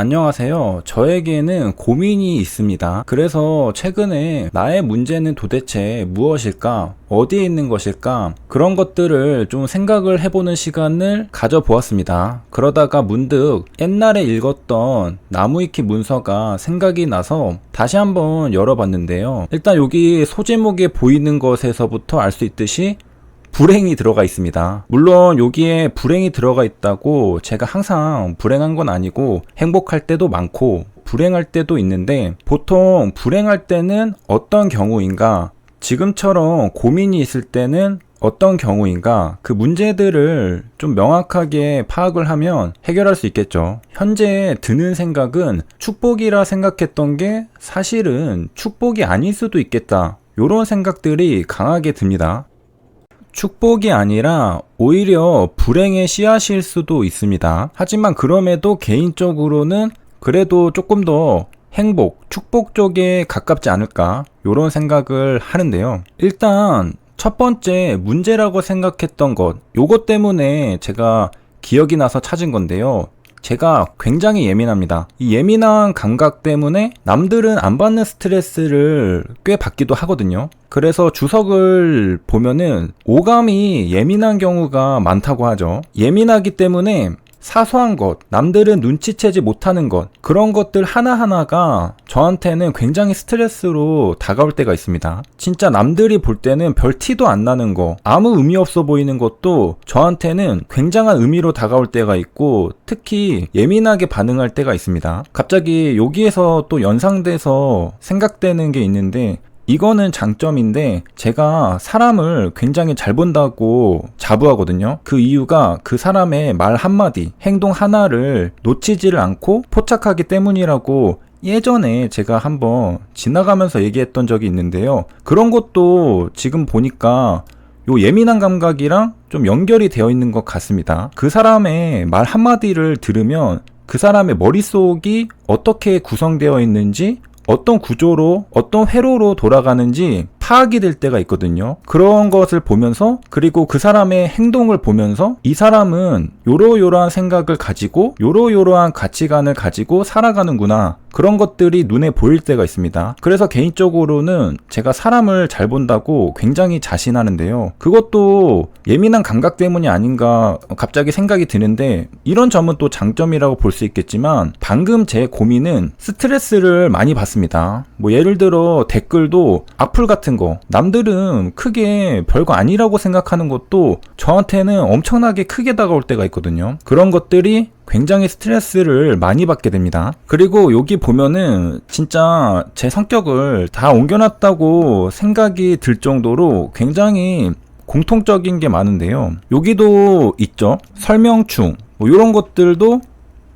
안녕하세요. 저에게는 고민이 있습니다. 그래서 최근에 나의 문제는 도대체 무엇일까? 어디에 있는 것일까? 그런 것들을 좀 생각을 해보는 시간을 가져보았습니다. 그러다가 문득 옛날에 읽었던 나무위키 문서가 생각이 나서 다시 한번 열어봤는데요. 일단 여기 소제목에 보이는 것에서부터 알 수 있듯이 불행이 들어가 있습니다. 물론 여기에 불행이 들어가 있다고 제가 항상 불행한 건 아니고 행복할 때도 많고 불행할 때도 있는데, 보통 불행할 때는 어떤 경우인가, 지금처럼 고민이 있을 때는 어떤 경우인가, 그 문제들을 좀 명확하게 파악을 하면 해결할 수 있겠죠. 현재 드는 생각은 축복이라 생각했던 게 사실은 축복이 아닐 수도 있겠다, 이런 생각들이 강하게 듭니다. 축복이 아니라 오히려 불행의 씨앗일 수도 있습니다. 하지만 그럼에도 개인적으로는 그래도 조금 더 행복, 축복 쪽에 가깝지 않을까, 이런 생각을 하는데요. 일단 첫 번째 문제라고 생각했던 것, 요것 때문에 제가 기억이 나서 찾은 건데요. 제가 굉장히 예민합니다. 이 예민한 감각 때문에 남들은 안 받는 스트레스를 꽤 받기도 하거든요. 그래서 주석을 보면은 오감이 예민한 경우가 많다고 하죠. 예민하기 때문에 사소한 것, 남들은 눈치채지 못하는 것, 그런 것들 하나하나가 저한테는 굉장히 스트레스로 다가올 때가 있습니다. 진짜 남들이 볼 때는 별 티도 안 나는 거, 아무 의미 없어 보이는 것도 저한테는 굉장한 의미로 다가올 때가 있고, 특히 예민하게 반응할 때가 있습니다. 갑자기 여기에서 또 연상돼서 생각되는 게 있는데, 이거는 장점인데 제가 사람을 굉장히 잘 본다고 자부하거든요. 그 이유가 그 사람의 말 한마디, 행동 하나를 놓치지를 않고 포착하기 때문이라고 예전에 제가 한번 지나가면서 얘기했던 적이 있는데요. 그런 것도 지금 보니까 요 예민한 감각이랑 좀 연결이 되어 있는 것 같습니다. 그 사람의 말 한마디를 들으면 그 사람의 머릿속이 어떻게 구성되어 있는지, 어떤 구조로, 어떤 회로로 돌아가는지 파악이 될 때가 있거든요. 그런 것을 보면서, 그리고 그 사람의 행동을 보면서 이 사람은 요러요러한 생각을 가지고 요러요러한 가치관을 가지고 살아가는구나, 그런 것들이 눈에 보일 때가 있습니다. 그래서 개인적으로는 제가 사람을 잘 본다고 굉장히 자신하는데요. 그것도 예민한 감각 때문이 아닌가 갑자기 생각이 드는데, 이런 점은 또 장점이라고 볼 수 있겠지만, 방금 제 고민은 스트레스를 많이 받습니다. 뭐 예를 들어 댓글도 악플 같은 거, 남들은 크게 별거 아니라고 생각하는 것도 저한테는 엄청나게 크게 다가올 때가 있거든요. 그런 것들이 굉장히 스트레스를 많이 받게 됩니다. 그리고 여기 보면은 진짜 제 성격을 다 옮겨놨다고 생각이 들 정도로 굉장히 공통적인 게 많은데요. 여기도 있죠. 설명충, 뭐 이런 것들도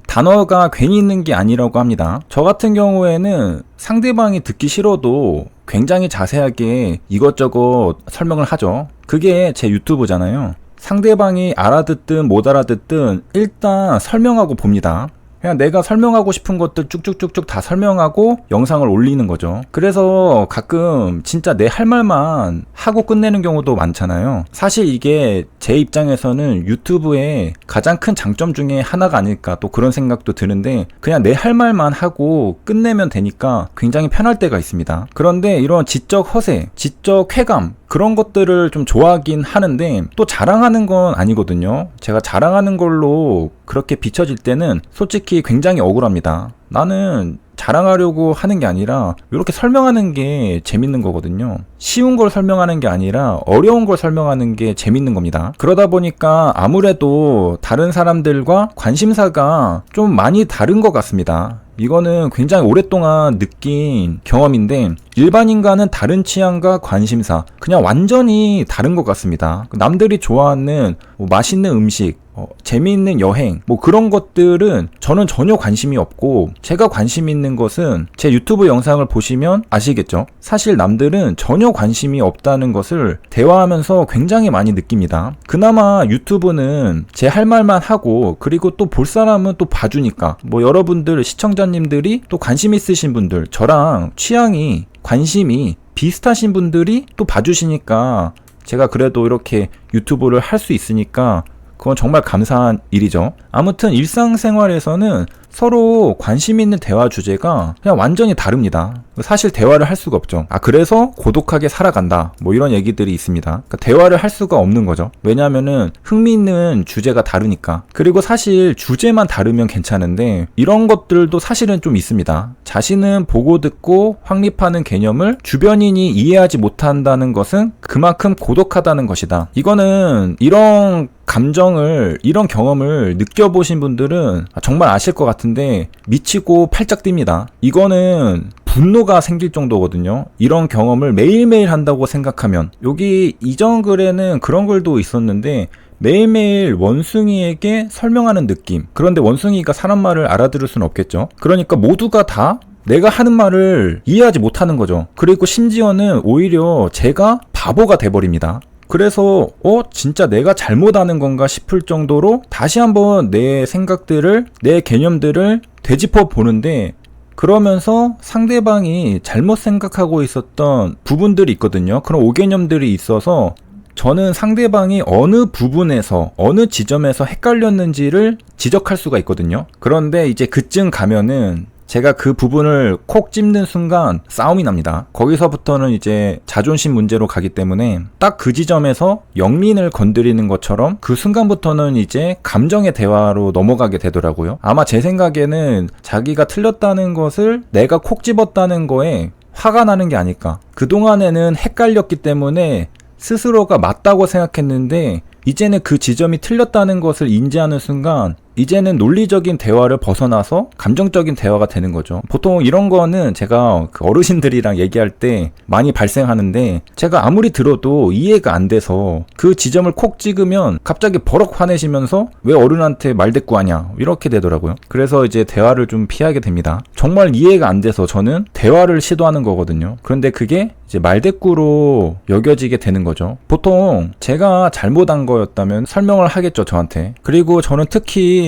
단어가 괜히 있는 게 아니라고 합니다. 저 같은 경우에는 상대방이 듣기 싫어도 굉장히 자세하게 이것저것 설명을 하죠. 그게 제 유튜브잖아요. 상대방이 알아듣든 못 알아듣든 일단 설명하고 봅니다. 그냥 내가 설명하고 싶은 것들 쭉쭉쭉쭉 다 설명하고 영상을 올리는 거죠. 그래서 가끔 진짜 내 할 말만 하고 끝내는 경우도 많잖아요. 사실 이게 제 입장에서는 유튜브의 가장 큰 장점 중에 하나가 아닐까, 또 그런 생각도 드는데, 그냥 내 할 말만 하고 끝내면 되니까 굉장히 편할 때가 있습니다. 그런데 이런 지적 허세, 지적 쾌감, 그런 것들을 좀 좋아하긴 하는데 또 자랑하는 건 아니거든요. 제가 자랑하는 걸로 그렇게 비춰질 때는 솔직히 굉장히 억울합니다. 나는 자랑하려고 하는 게 아니라 이렇게 설명하는 게 재밌는 거거든요. 쉬운 걸 설명하는 게 아니라 어려운 걸 설명하는 게 재밌는 겁니다. 그러다 보니까 아무래도 다른 사람들과 관심사가 좀 많이 다른 것 같습니다. 이거는 굉장히 오랫동안 느낀 경험인데, 일반인과는 다른 취향과 관심사, 그냥 완전히 다른 것 같습니다. 남들이 좋아하는 뭐 맛있는 음식, 재미있는 여행, 뭐 그런 것들은 저는 전혀 관심이 없고, 제가 관심 있는 것은 제 유튜브 영상을 보시면 아시겠죠? 사실 남들은 전혀 관심이 없다는 것을 대화하면서 굉장히 많이 느낍니다. 그나마 유튜브는 제 할 말만 하고, 그리고 또 볼 사람은 또 봐주니까, 뭐 여러분들 시청자님들이 또 관심 있으신 분들, 저랑 취향이, 관심이 비슷하신 분들이 또 봐주시니까 제가 그래도 이렇게 유튜브를 할 수 있으니까 그건 정말 감사한 일이죠. 아무튼 일상생활에서는 서로 관심 있는 대화 주제가 그냥 완전히 다릅니다. 사실 대화를 할 수가 없죠. 그래서 고독하게 살아간다. 뭐 이런 얘기들이 있습니다. 그러니까 대화를 할 수가 없는 거죠. 왜냐하면은 흥미있는 주제가 다르니까. 그리고 사실 주제만 다르면 괜찮은데 이런 것들도 사실은 좀 있습니다. 자신은 보고 듣고 확립하는 개념을 주변인이 이해하지 못한다는 것은 그만큼 고독하다는 것이다. 이거는 이런 감정을, 이런 경험을 느껴보신 분들은 정말 아실 것 같은데 미치고 팔짝 뜁니다. 이거는 분노가 생길 정도거든요. 이런 경험을 매일매일 한다고 생각하면. 여기 이전 글에는 그런 글도 있었는데 매일매일 원숭이에게 설명하는 느낌. 그런데 원숭이가 사람 말을 알아들을 수는 없겠죠. 그러니까 모두가 다 내가 하는 말을 이해하지 못하는 거죠. 그리고 심지어는 오히려 제가 바보가 돼버립니다. 그래서 진짜 내가 잘못하는 건가 싶을 정도로 다시 한번 내 생각들을, 내 개념들을 되짚어 보는데, 그러면서 상대방이 잘못 생각하고 있었던 부분들이 있거든요. 그런 오개념들이 있어서 저는 상대방이 어느 부분에서, 어느 지점에서 헷갈렸는지를 지적할 수가 있거든요. 그런데 이제 그쯤 가면은 제가 그 부분을 콕 찝는 순간 싸움이 납니다. 거기서부터는 이제 자존심 문제로 가기 때문에 딱 그 지점에서 영린을 건드리는 것처럼 그 순간부터는 이제 감정의 대화로 넘어가게 되더라고요. 아마 제 생각에는 자기가 틀렸다는 것을 내가 콕 집었다는 거에 화가 나는 게 아닐까. 그동안에는 헷갈렸기 때문에 스스로가 맞다고 생각했는데 이제는 그 지점이 틀렸다는 것을 인지하는 순간 이제는 논리적인 대화를 벗어나서 감정적인 대화가 되는 거죠. 보통 이런 거는 제가 그 어르신들이랑 얘기할 때 많이 발생하는데 제가 아무리 들어도 이해가 안 돼서 그 지점을 콕 찍으면 갑자기 버럭 화내시면서 왜 어른한테 말대꾸하냐 이렇게 되더라고요. 그래서 이제 대화를 좀 피하게 됩니다. 정말 이해가 안 돼서 저는 대화를 시도하는 거거든요. 그런데 그게 이제 말대꾸로 여겨지게 되는 거죠. 보통 제가 잘못한 거였다면 설명을 하겠죠, 저한테. 그리고 저는 특히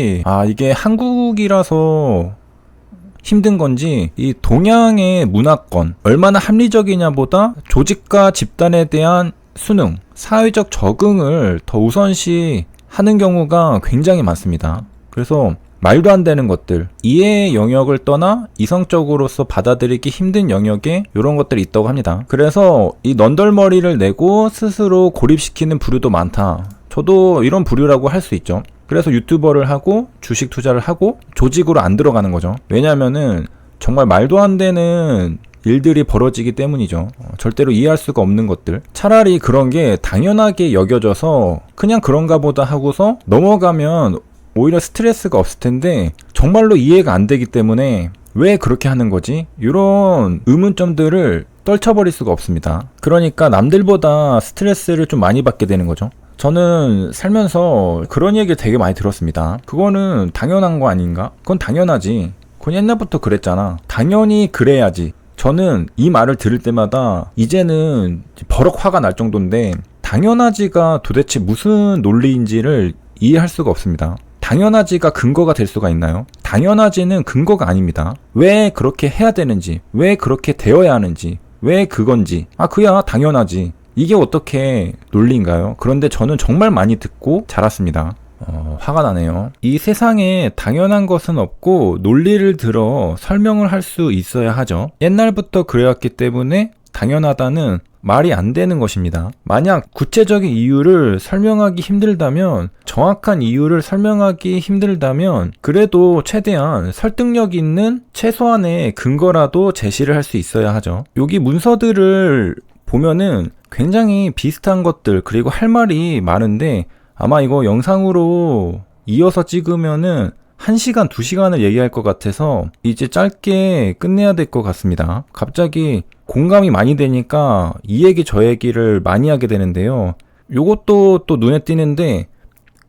이게 한국이라서 힘든 건지 이 동양의 문화권 얼마나 합리적이냐보다 조직과 집단에 대한 수능, 사회적 적응을 더 우선시 하는 경우가 굉장히 많습니다. 그래서 말도 안 되는 것들, 이해의 영역을 떠나 이성적으로서 받아들이기 힘든 영역에 이런 것들이 있다고 합니다. 그래서 이 넌덜머리를 내고 스스로 고립시키는 부류도 많다. 저도 이런 부류라고 할 수 있죠. 그래서 유튜버를 하고 주식 투자를 하고 조직으로 안 들어가는 거죠. 왜냐면은 정말 말도 안 되는 일들이 벌어지기 때문이죠. 절대로 이해할 수가 없는 것들. 차라리 그런 게 당연하게 여겨져서 그냥 그런가 보다 하고서 넘어가면 오히려 스트레스가 없을 텐데 정말로 이해가 안 되기 때문에 왜 그렇게 하는 거지? 이런 의문점들을 떨쳐버릴 수가 없습니다. 그러니까 남들보다 스트레스를 좀 많이 받게 되는 거죠. 저는 살면서 그런 얘기를 되게 많이 들었습니다. 그거는 당연한 거 아닌가? 그건 당연하지. 그건 옛날부터 그랬잖아. 당연히 그래야지. 저는 이 말을 들을 때마다 이제는 버럭 화가 날 정도인데 당연하지가 도대체 무슨 논리인지를 이해할 수가 없습니다. 당연하지가 근거가 될 수가 있나요? 당연하지는 근거가 아닙니다. 왜 그렇게 해야 되는지, 왜 그렇게 되어야 하는지, 왜 그건지. 그야 당연하지. 이게 어떻게 논리인가요? 그런데 저는 정말 많이 듣고 자랐습니다. 화가 나네요. 이 세상에 당연한 것은 없고 논리를 들어 설명을 할 수 있어야 하죠. 옛날부터 그래왔기 때문에 당연하다는 말이 안 되는 것입니다. 만약 구체적인 이유를 설명하기 힘들다면, 정확한 이유를 설명하기 힘들다면 그래도 최대한 설득력 있는 최소한의 근거라도 제시를 할 수 있어야 하죠. 여기 문서들을 보면은 굉장히 비슷한 것들, 그리고 할 말이 많은데 아마 이거 영상으로 이어서 찍으면은 1시간, 2시간을 얘기할 것 같아서 이제 짧게 끝내야 될 것 같습니다. 갑자기 공감이 많이 되니까 이 얘기 저 얘기를 많이 하게 되는데요. 요것도 또 눈에 띄는데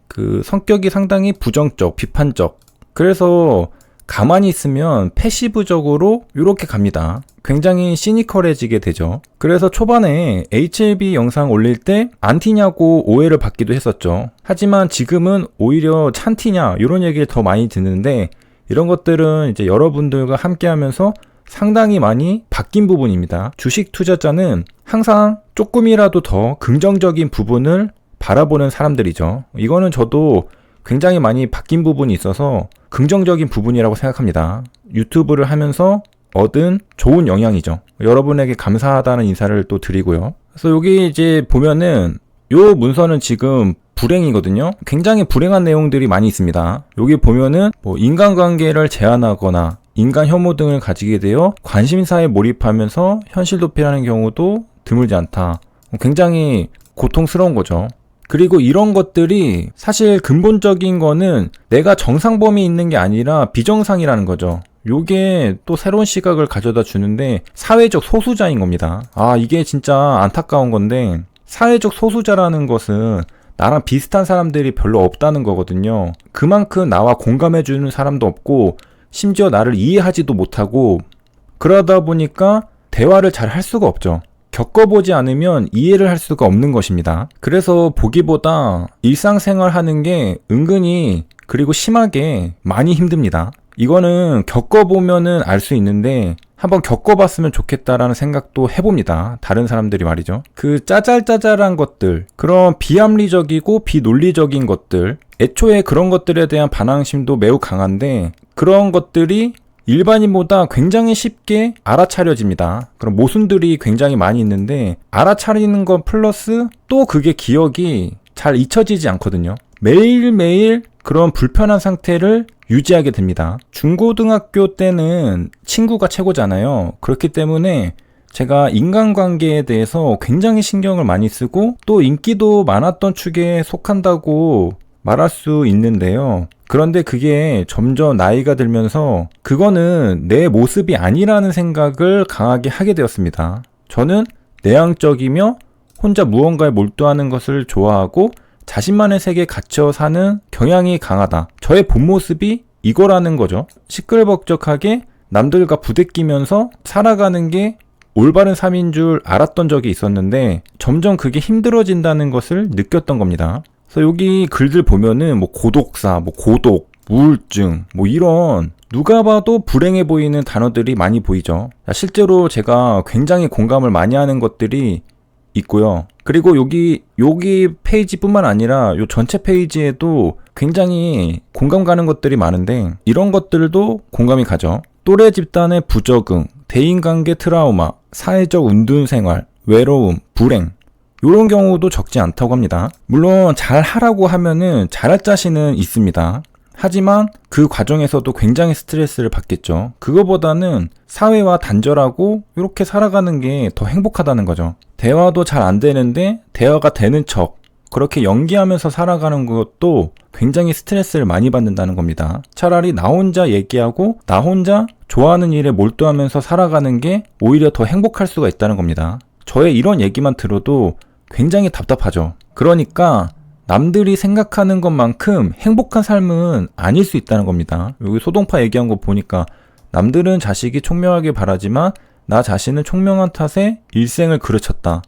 그 성격이 상당히 부정적, 비판적. 그래서 가만히 있으면 패시브적으로 이렇게 갑니다. 굉장히 시니컬해지게 되죠. 그래서 초반에 HLB 영상 올릴 때 안티냐고 오해를 받기도 했었죠. 하지만 지금은 오히려 찬티냐 이런 얘기를 더 많이 듣는데 이런 것들은 이제 여러분들과 함께 하면서 상당히 많이 바뀐 부분입니다. 주식 투자자는 항상 조금이라도 더 긍정적인 부분을 바라보는 사람들이죠. 이거는 저도 굉장히 많이 바뀐 부분이 있어서 긍정적인 부분이라고 생각합니다. 유튜브를 하면서 얻은 좋은 영향이죠. 여러분에게 감사하다는 인사를 또 드리고요. 그래서 여기 이제 보면은 요 문서는 지금 불행이거든요. 굉장히 불행한 내용들이 많이 있습니다. 여기 보면은 뭐 인간관계를 제한하거나 인간 혐오 등을 가지게 되어 관심사에 몰입하면서 현실 도피하는 경우도 드물지 않다. 굉장히 고통스러운 거죠. 그리고 이런 것들이 사실 근본적인 거는 내가 정상범위 있는 게 아니라 비정상이라는 거죠. 요게 또 새로운 시각을 가져다 주는데 사회적 소수자인 겁니다. 이게 진짜 안타까운 건데 사회적 소수자라는 것은 나랑 비슷한 사람들이 별로 없다는 거거든요. 그만큼 나와 공감해주는 사람도 없고 심지어 나를 이해하지도 못하고 그러다 보니까 대화를 잘 할 수가 없죠. 겪어보지 않으면 이해를 할 수가 없는 것입니다. 그래서 보기보다 일상생활 하는 게 은근히 그리고 심하게 많이 힘듭니다. 이거는 겪어보면은 알 수 있는데 한번 겪어봤으면 좋겠다라는 생각도 해봅니다. 다른 사람들이 말이죠. 그 짜잘짜잘한 것들, 그런 비합리적이고 비논리적인 것들, 애초에 그런 것들에 대한 반항심도 매우 강한데 그런 것들이 일반인보다 굉장히 쉽게 알아차려집니다. 그런 모순들이 굉장히 많이 있는데 알아차리는 건 플러스 또 그게 기억이 잘 잊혀지지 않거든요. 매일매일 그런 불편한 상태를 유지하게 됩니다. 중고등학교 때는 친구가 최고잖아요. 그렇기 때문에 제가 인간관계에 대해서 굉장히 신경을 많이 쓰고 또 인기도 많았던 축에 속한다고 말할 수 있는데요. 그런데 그게 점점 나이가 들면서 그거는 내 모습이 아니라는 생각을 강하게 하게 되었습니다. 저는 내향적이며 혼자 무언가에 몰두하는 것을 좋아하고 자신만의 세계에 갇혀 사는 경향이 강하다. 저의 본 모습이 이거라는 거죠. 시끌벅적하게 남들과 부대끼면서 살아가는 게 올바른 삶인 줄 알았던 적이 있었는데 점점 그게 힘들어진다는 것을 느꼈던 겁니다. 그래서 여기 글들 보면은 뭐 고독사, 뭐 고독, 우울증, 뭐 이런 누가 봐도 불행해 보이는 단어들이 많이 보이죠. 실제로 제가 굉장히 공감을 많이 하는 것들이 있고요. 그리고 여기 페이지뿐만 아니라 요 전체 페이지에도 굉장히 공감 가는 것들이 많은데 이런 것들도 공감이 가죠. 또래 집단의 부적응, 대인관계 트라우마, 사회적 은둔생활, 외로움, 불행 이런 경우도 적지 않다고 합니다. 물론 잘 하라고 하면은 잘할 자신은 있습니다. 하지만 그 과정에서도 굉장히 스트레스를 받겠죠. 그거보다는 사회와 단절하고 이렇게 살아가는 게 더 행복하다는 거죠. 대화도 잘 안 되는데 대화가 되는 척 그렇게 연기하면서 살아가는 것도 굉장히 스트레스를 많이 받는다는 겁니다. 차라리 나 혼자 얘기하고 나 혼자 좋아하는 일에 몰두하면서 살아가는 게 오히려 더 행복할 수가 있다는 겁니다. 저의 이런 얘기만 들어도 굉장히 답답하죠. 그러니까 남들이 생각하는 것만큼 행복한 삶은 아닐 수 있다는 겁니다. 여기 소동파 얘기한 거 보니까 남들은 자식이 총명하길 바라지만 나 자신은 총명한 탓에 일생을 그르쳤다.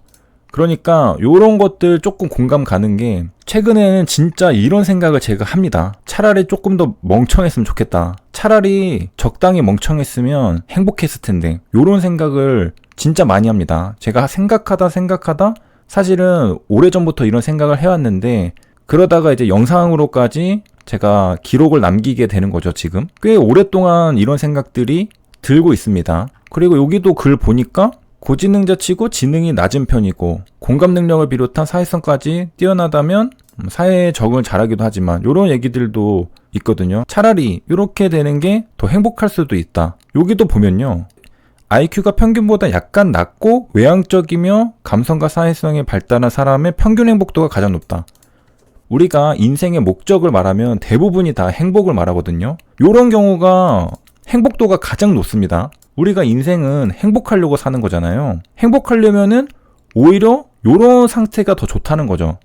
그러니까 요런 것들 조금 공감 가는 게 최근에는 진짜 이런 생각을 제가 합니다. 차라리 조금 더 멍청했으면 좋겠다. 차라리 적당히 멍청했으면 행복했을 텐데 요런 생각을 진짜 많이 합니다. 제가 생각하다 사실은 오래전부터 이런 생각을 해왔는데 그러다가 이제 영상으로까지 제가 기록을 남기게 되는 거죠. 지금 꽤 오랫동안 이런 생각들이 들고 있습니다. 그리고 여기도 글 보니까 고지능자치고 지능이 낮은 편이고 공감 능력을 비롯한 사회성까지 뛰어나다면 사회에 적응을 잘하기도 하지만 이런 얘기들도 있거든요. 차라리 이렇게 되는 게 더 행복할 수도 있다. 여기도 보면요. IQ가 평균보다 약간 낮고 외향적이며 감성과 사회성이 발달한 사람의 평균 행복도가 가장 높다. 우리가 인생의 목적을 말하면 대부분이 다 행복을 말하거든요. 이런 경우가 행복도가 가장 높습니다. 우리가 인생은 행복하려고 사는 거잖아요. 행복하려면은 오히려 이런 상태가 더 좋다는 거죠.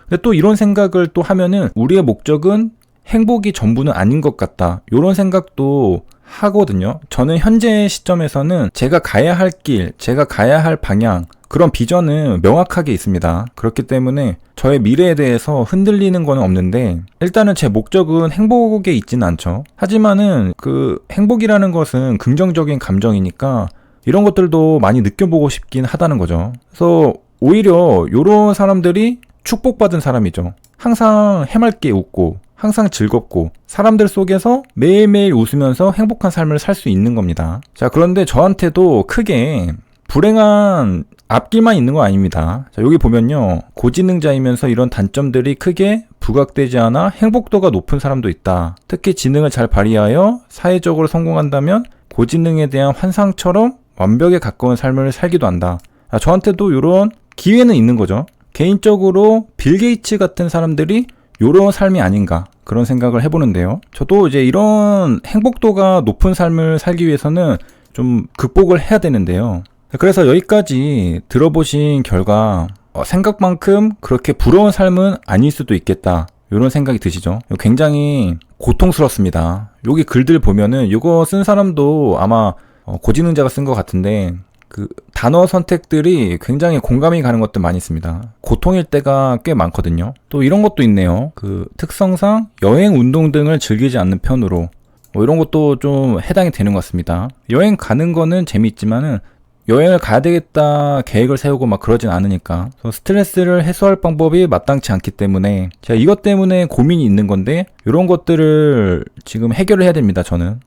근데 또 이런 생각을 또 하면은 우리의 목적은 행복이 전부는 아닌 것 같다. 이런 생각도 하거든요. 저는 현재 시점에서는 제가 가야 할 길, 제가 가야 할 방향, 그런 비전은 명확하게 있습니다. 그렇기 때문에 저의 미래에 대해서 흔들리는 건 없는데 일단은 제 목적은 행복에 있지는 않죠. 하지만은 그 행복이라는 것은 긍정적인 감정이니까 이런 것들도 많이 느껴보고 싶긴 하다는 거죠. 그래서 오히려 이런 사람들이 축복받은 사람이죠. 항상 해맑게 웃고 항상 즐겁고 사람들 속에서 매일매일 웃으면서 행복한 삶을 살 수 있는 겁니다. 자, 그런데 저한테도 크게 불행한 앞길만 있는 거 아닙니다. 자, 여기 보면요. 고지능자이면서 이런 단점들이 크게 부각되지 않아 행복도가 높은 사람도 있다. 특히 지능을 잘 발휘하여 사회적으로 성공한다면 고지능에 대한 환상처럼 완벽에 가까운 삶을 살기도 한다. 아, 저한테도 이런 기회는 있는 거죠. 개인적으로 빌 게이츠 같은 사람들이 이런 삶이 아닌가 그런 생각을 해보는데요. 저도 이제 이런 행복도가 높은 삶을 살기 위해서는 좀 극복을 해야 되는데요. 그래서 여기까지 들어보신 결과 생각만큼 그렇게 부러운 삶은 아닐 수도 있겠다 이런 생각이 드시죠? 굉장히 고통스럽습니다. 여기 글들 보면은 이거 쓴 사람도 아마 고지능자가 쓴 것 같은데 그 단어 선택들이 굉장히 공감이 가는 것들 많이 있습니다. 고통일 때가 꽤 많거든요. 또 이런 것도 있네요. 그 특성상 여행, 운동 등을 즐기지 않는 편으로 이런 것도 좀 해당이 되는 것 같습니다. 여행 가는 거는 재미있지만은 여행을 가야 되겠다 계획을 세우고 막 그러진 않으니까 스트레스를 해소할 방법이 마땅치 않기 때문에 제가 이것 때문에 고민이 있는 건데 이런 것들을 지금 해결을 해야 됩니다. 저는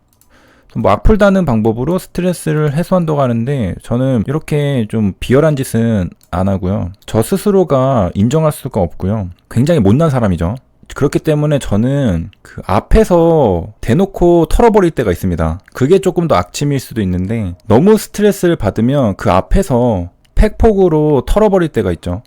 뭐 악플 다는 방법으로 스트레스를 해소한다고 하는데 저는 이렇게 좀 비열한 짓은 안 하고요. 저 스스로가 인정할 수가 없고요. 굉장히 못난 사람이죠. 그렇기 때문에 저는 그 앞에서 대놓고 털어버릴 때가 있습니다. 그게 조금 더 악침일 수도 있는데 너무 스트레스를 받으면 그 앞에서 팩폭으로 털어버릴 때가 있죠.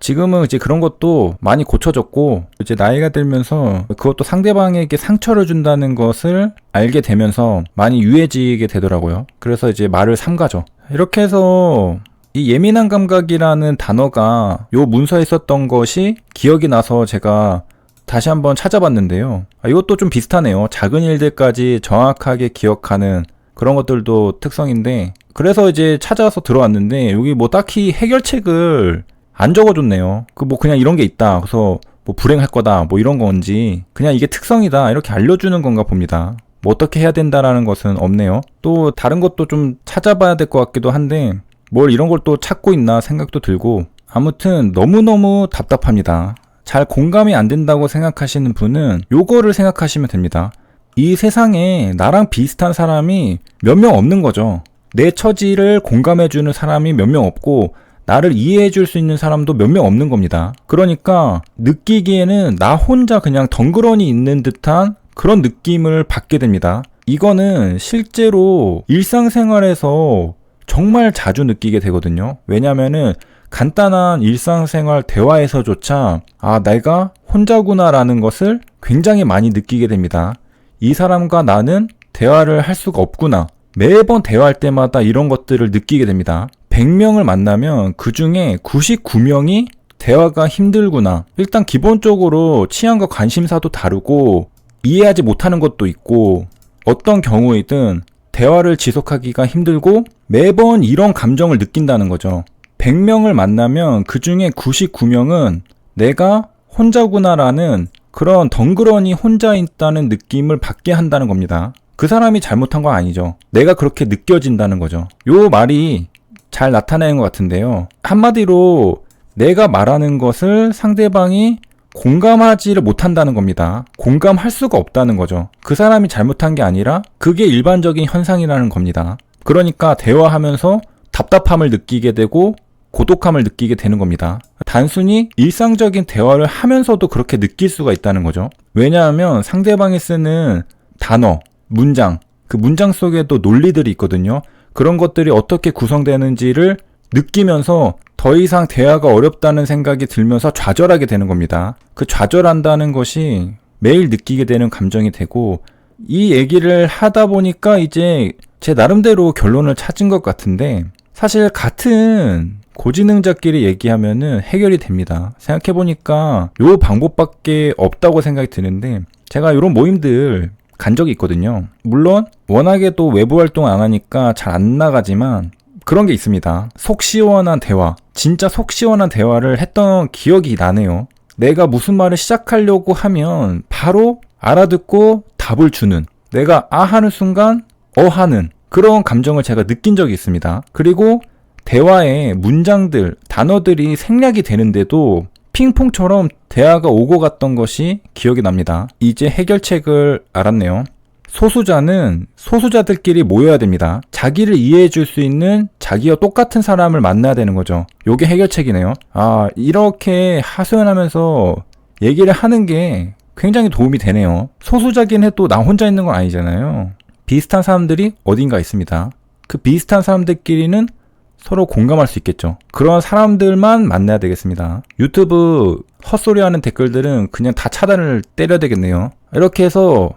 지금은 이제 그런 것도 많이 고쳐졌고 이제 나이가 들면서 그것도 상대방에게 상처를 준다는 것을 알게 되면서 많이 유해지게 되더라고요. 그래서 이제 말을 삼가죠. 이렇게 해서 이 예민한 감각이라는 단어가 요 문서에 있었던 것이 기억이 나서 제가 다시 한번 찾아봤는데요. 이것도 좀 비슷하네요. 작은 일들까지 정확하게 기억하는 그런 것들도 특성인데 그래서 이제 찾아서 들어왔는데 여기 뭐 딱히 해결책을 안 적어줬네요. 그냥 이런 게 있다. 그래서 뭐 불행할 거다. 뭐 이런 건지 그냥 이게 특성이다. 이렇게 알려주는 건가 봅니다. 뭐 어떻게 해야 된다라는 것은 없네요. 또 다른 것도 좀 찾아봐야 될 것 같기도 한데 뭘 이런 걸 또 찾고 있나 생각도 들고 아무튼 너무너무 답답합니다. 잘 공감이 안 된다고 생각하시는 분은 요거를 생각하시면 됩니다. 이 세상에 나랑 비슷한 사람이 몇 명 없는 거죠. 내 처지를 공감해주는 사람이 몇 명 없고 나를 이해해줄 수 있는 사람도 몇 명 없는 겁니다. 그러니까 느끼기에는 나 혼자 그냥 덩그러니 있는 듯한 그런 느낌을 받게 됩니다. 이거는 실제로 일상생활에서 정말 자주 느끼게 되거든요. 왜냐면은 간단한 일상생활 대화에서조차 내가 혼자구나라는 것을 굉장히 많이 느끼게 됩니다. 이 사람과 나는 대화를 할 수가 없구나. 매번 대화할 때마다 이런 것들을 느끼게 됩니다. 100명을 만나면 그 중에 99명이 대화가 힘들구나. 일단 기본적으로 취향과 관심사도 다르고 이해하지 못하는 것도 있고 어떤 경우이든 대화를 지속하기가 힘들고 매번 이런 감정을 느낀다는 거죠. 100명을 만나면 그 중에 99명은 내가 혼자구나라는 그런 덩그러니 혼자 있다는 느낌을 받게 한다는 겁니다. 그 사람이 잘못한 건 아니죠. 내가 그렇게 느껴진다는 거죠. 요 말이 잘 나타내는 것 같은데요. 한마디로 내가 말하는 것을 상대방이 공감하지를 못한다는 겁니다. 공감할 수가 없다는 거죠. 그 사람이 잘못한 게 아니라 그게 일반적인 현상이라는 겁니다. 그러니까 대화하면서 답답함을 느끼게 되고 고독함을 느끼게 되는 겁니다. 단순히 일상적인 대화를 하면서도 그렇게 느낄 수가 있다는 거죠. 왜냐하면 상대방이 쓰는 단어, 문장, 그 문장 속에도 논리들이 있거든요. 그런 것들이 어떻게 구성되는지를 느끼면서 더 이상 대화가 어렵다는 생각이 들면서 좌절하게 되는 겁니다. 그 좌절한다는 것이 매일 느끼게 되는 감정이 되고 이 얘기를 하다 보니까 이제 제 나름대로 결론을 찾은 것 같은데 사실 같은 고지능자끼리 얘기하면은 해결이 됩니다. 생각해보니까 요 방법밖에 없다고 생각이 드는데 제가 이런 모임들 간 적이 있거든요. 물론 워낙에 또 외부 활동 안 하니까 잘 안 나가지만 그런 게 있습니다. 속 시원한 대화, 진짜 속 시원한 대화를 했던 기억이 나네요. 내가 무슨 말을 시작하려고 하면 바로 알아듣고 답을 주는, 내가 하는 순간 하는 그런 감정을 제가 느낀 적이 있습니다. 그리고 대화의 문장들, 단어들이 생략이 되는데도 핑퐁처럼 대화가 오고 갔던 것이 기억이 납니다. 이제 해결책을 알았네요. 소수자는 소수자들끼리 모여야 됩니다. 자기를 이해해 줄 수 있는 자기와 똑같은 사람을 만나야 되는 거죠. 요게 해결책이네요. 아, 이렇게 하소연하면서 얘기를 하는 게 굉장히 도움이 되네요. 소수자긴 해도 나 혼자 있는 건 아니잖아요. 비슷한 사람들이 어딘가 있습니다. 그 비슷한 사람들끼리는 서로 공감할 수 있겠죠. 그런 사람들만 만나야 되겠습니다. 유튜브 헛소리하는 댓글들은 그냥 다 차단을 때려야 되겠네요. 이렇게 해서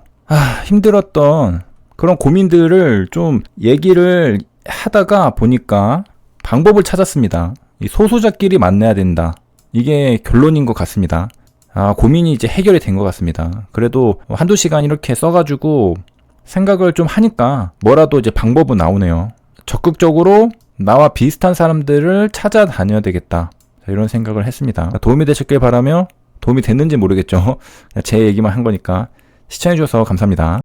힘들었던 그런 고민들을 좀 얘기를 하다가 보니까 방법을 찾았습니다. 이 소수자끼리 만나야 된다. 이게 결론인 것 같습니다. 고민이 이제 해결이 된 것 같습니다. 그래도 한두 시간 이렇게 써가지고 생각을 좀 하니까 뭐라도 이제 방법은 나오네요. 적극적으로 나와 비슷한 사람들을 찾아다녀야 되겠다. 이런 생각을 했습니다. 도움이 되셨길 바라며, 도움이 됐는지 모르겠죠. 제 얘기만 한 거니까. 시청해주셔서 감사합니다.